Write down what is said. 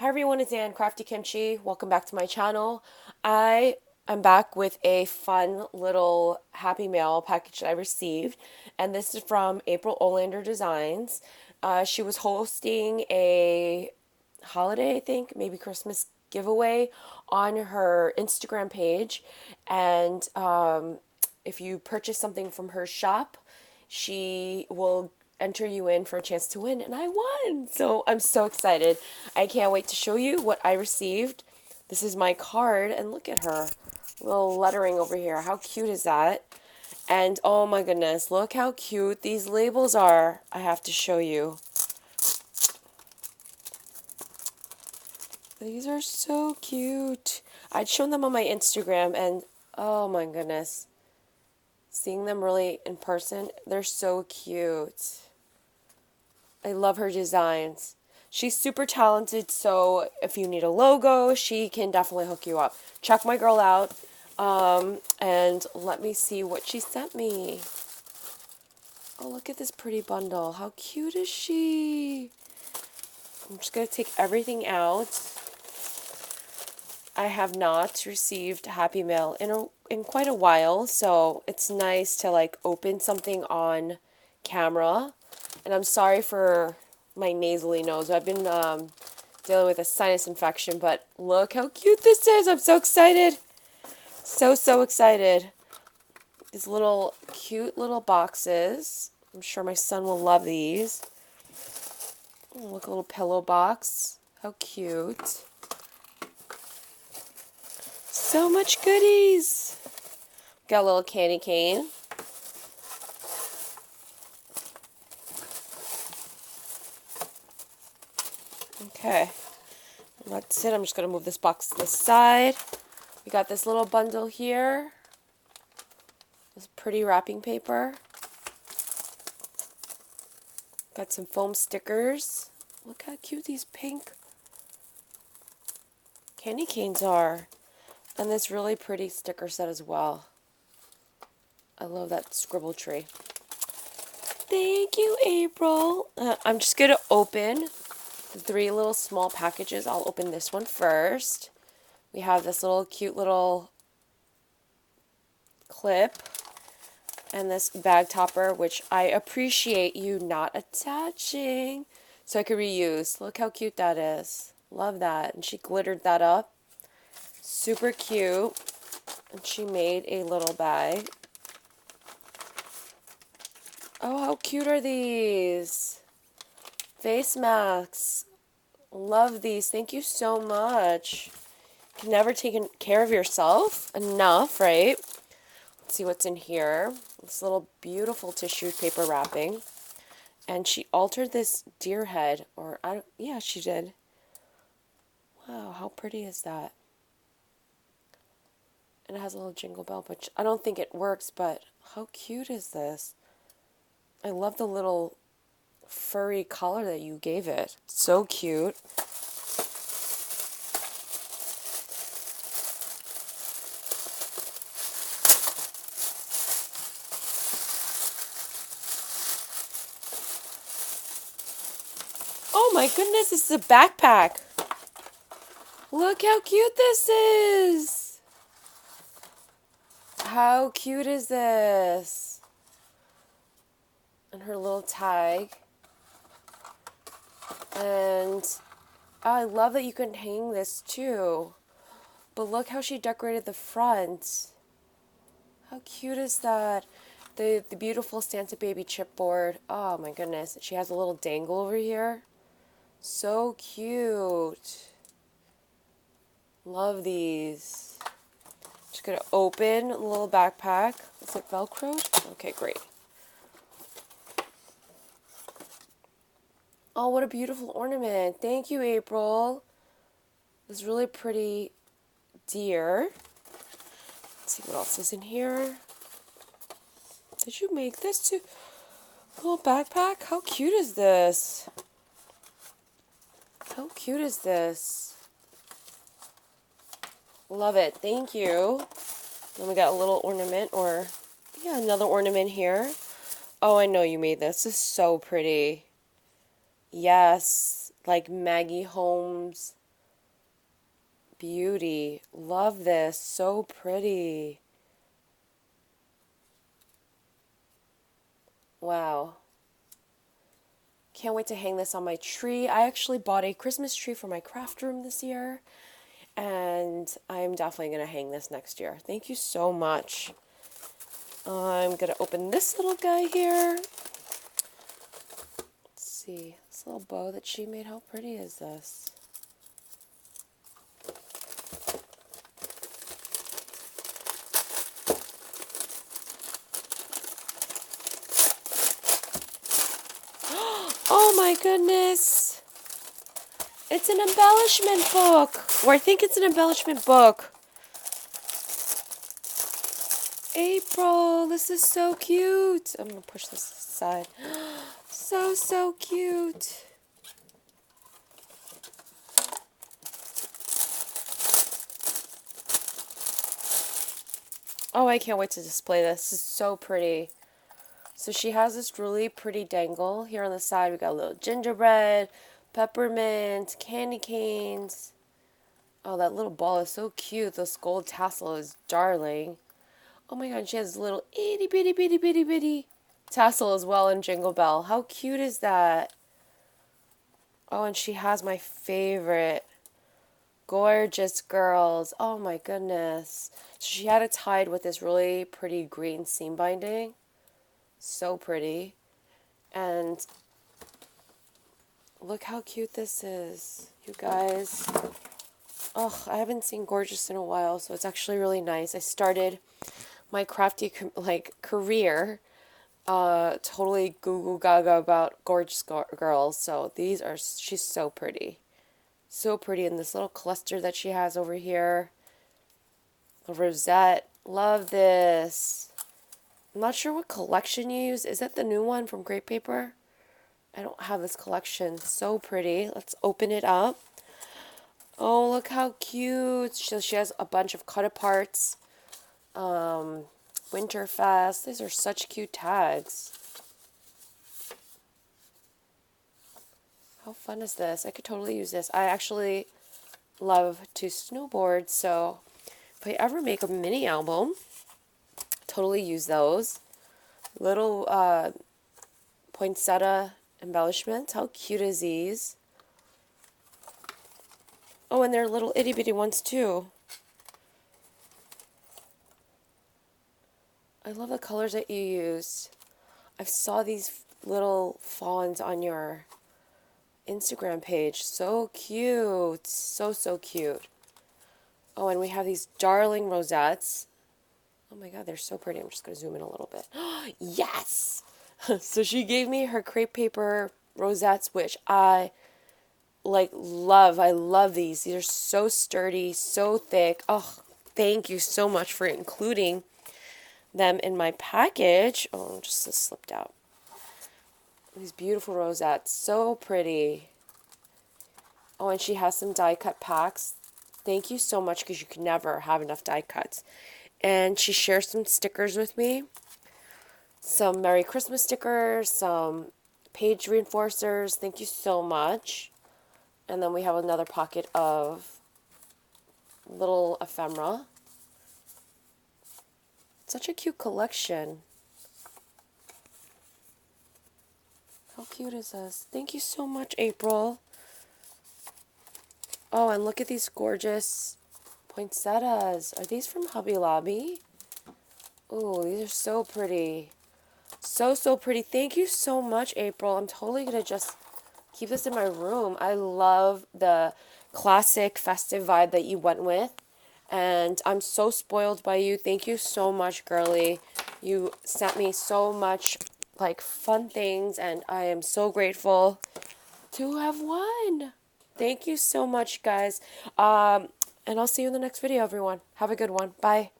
Hi everyone, it's Ann Crafty Kimchi. Welcome back to my channel. I am back with a fun little Happy Mail package that I received, and this is from April Olander Designs. She was hosting a holiday, I think, maybe Christmas giveaway on her Instagram page, and if you purchase something from her shop, she will enter you in for a chance to win, and I won. So I'm so excited. I can't wait to show you what I received. This is my card, and look at her little lettering over here. How cute is that? And oh my goodness, look how cute these labels are. I have to show you. These are so cute. I'd shown them on my Instagram, and oh my goodness, seeing them really in person, they're so cute. I love her designs. She's super talented, so if you need a logo, she can definitely hook you up. Check my girl out, and let me see what she sent me. Oh, look at this pretty bundle. How cute is she? I'm just going to take everything out. I have not received Happy Mail in quite a while, so it's nice to like open something on camera. And I'm sorry for my nasally nose. I've been dealing with a sinus infection, but look how cute this is. I'm so excited. So excited. These little cute little boxes. I'm sure my son will love these. Oh, look, a little pillow box. How cute. So much goodies. Got a little candy cane. Okay. That's it. I'm just going to move this box to the side. We got this little bundle here. This pretty wrapping paper. Got some foam stickers. Look how cute these pink candy canes are. And this really pretty sticker set as well. I love that scribble tree. Thank you, April. I'm just going to open the three little small packages. I'll open this one first. We have this little cute little clip and this bag topper, which I appreciate you not attaching so I could reuse. Look how cute that is. Love that. And she glittered that up. Super cute. And she made a little bag. Oh, how cute are these? Face masks. Love these. Thank you so much. Can never take care of yourself enough, right? Let's see what's in here. This little beautiful tissue paper wrapping. And she altered this deer head, or yeah, she did. Wow, how pretty is that? And it has a little jingle bell, which I don't think it works, but how cute is this? I love the little furry collar that you gave it. So cute. Oh my goodness, this is a backpack. Look how cute this is. How cute is this? And her little tag. And I love that you can hang this too. But look how she decorated the front. How cute is that? The beautiful Santa Baby chipboard. Oh my goodness. She has a little dangle over here. So cute. Love these. Just gonna open a little backpack. Is it Velcroed? Okay, great. Oh, what a beautiful ornament. Thank you, April. This really pretty deer. Let's see what else is in here. Did you make this too? Little backpack? How cute is this? How cute is this? Love it. Thank you. Then we got a little ornament, or yeah, another ornament here. Oh, I know you made this. This is so pretty. Yes, like Maggie Holmes Beauty. Love this. So pretty. Wow. Can't wait to hang this on my tree. I actually bought a Christmas tree for my craft room this year, and I'm definitely going to hang this next year. Thank you so much. I'm going to open this little guy here. Let's see. This little bow that she made. How pretty is this? Oh my goodness. It's an embellishment book. Or I think it's an embellishment book. April, this is so cute. I'm going to push this aside. So cute. Oh, I can't wait to display this. This is so pretty. So she has this really pretty dangle. Here on the side, we got a little gingerbread, peppermint, candy canes. Oh, that little ball is so cute. This gold tassel is darling. Oh my god, she has a little itty bitty bitty bitty bitty tassel as well in Jingle Bell. How cute is that? Oh, and she has my favorite. Gorgeous girls. Oh my goodness. So she had it tied with this really pretty green seam binding. So pretty. And look how cute this is, you guys. Oh, I haven't seen Gorgeous in a while, so it's actually really nice. I started my crafty career totally Google Gaga about Gorgeous girls. So she's so pretty. So pretty. And this little cluster that she has over here. The rosette. Love this. I'm not sure what collection you use. Is that the new one from Great Paper? I don't have this collection. So pretty. Let's open it up. Oh, look how cute. She has a bunch of cut-aparts. Winterfest. These are such cute tags. How fun is this? I could totally use this. I actually love to snowboard, so if I ever make a mini album, totally use those. Little poinsettia embellishments. How cute is these? Oh, and they're little itty bitty ones too. I love the colors that you used. I saw these little fawns on your Instagram page. So cute. So cute. Oh, and we have these darling rosettes. Oh my god, they're so pretty. I'm just going to zoom in a little bit. Yes! So she gave me her crepe paper rosettes, which I love. I love these. These are so sturdy, so thick. Oh, thank you so much for including them in my package. Oh, just this slipped out. These beautiful rosettes. So pretty. Oh, and she has some die cut packs. Thank you so much, because you can never have enough die cuts. And she shares some stickers with me. Some Merry Christmas stickers, some page reinforcers. Thank you so much. And then we have another pocket of little ephemera. Such a cute collection. How cute is this? Thank you so much, April. Oh, and look at these gorgeous poinsettias. Are these from Hobby Lobby? Oh, these are so pretty. So pretty. Thank you so much, April. I'm totally going to just keep this in my room. I love the classic festive vibe that you went with. And I'm so spoiled by you. Thank you so much, girly. You sent me so much fun things, and I am so grateful to have won. Thank you so much, guys. And I'll see you in the next video, everyone. Have a good one. Bye.